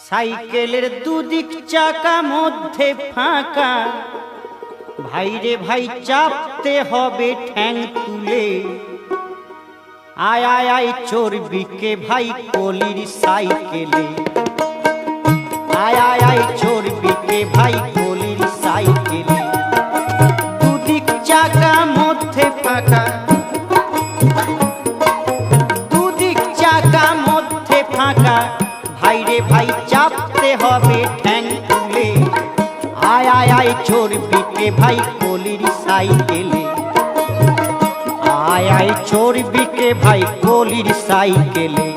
সাইকেলের দুদিক চাকা মধ্যে ফাঁকা, ভাইরে ভাই চাপতে হবে ঠ্যাং তুলে। আয় আয় আয় চর্বিকে ভাই কলির সাইকেলে, আয় আয় আয় চর্বিকে ভাই কলির সাইকেলে। দুদিক চাকা মধ্যে ফাঁকা, দুদিক চাকা মধ্যে ফাঁকা, ভাইরে ভাই চাপতে হবে ঠ্যাং তুলে। আয় আয় আয় চর্বিকে ভাই কলির সাইকেলে, আয় আয় চর্বিকে ভাই কলির সাইকেলে।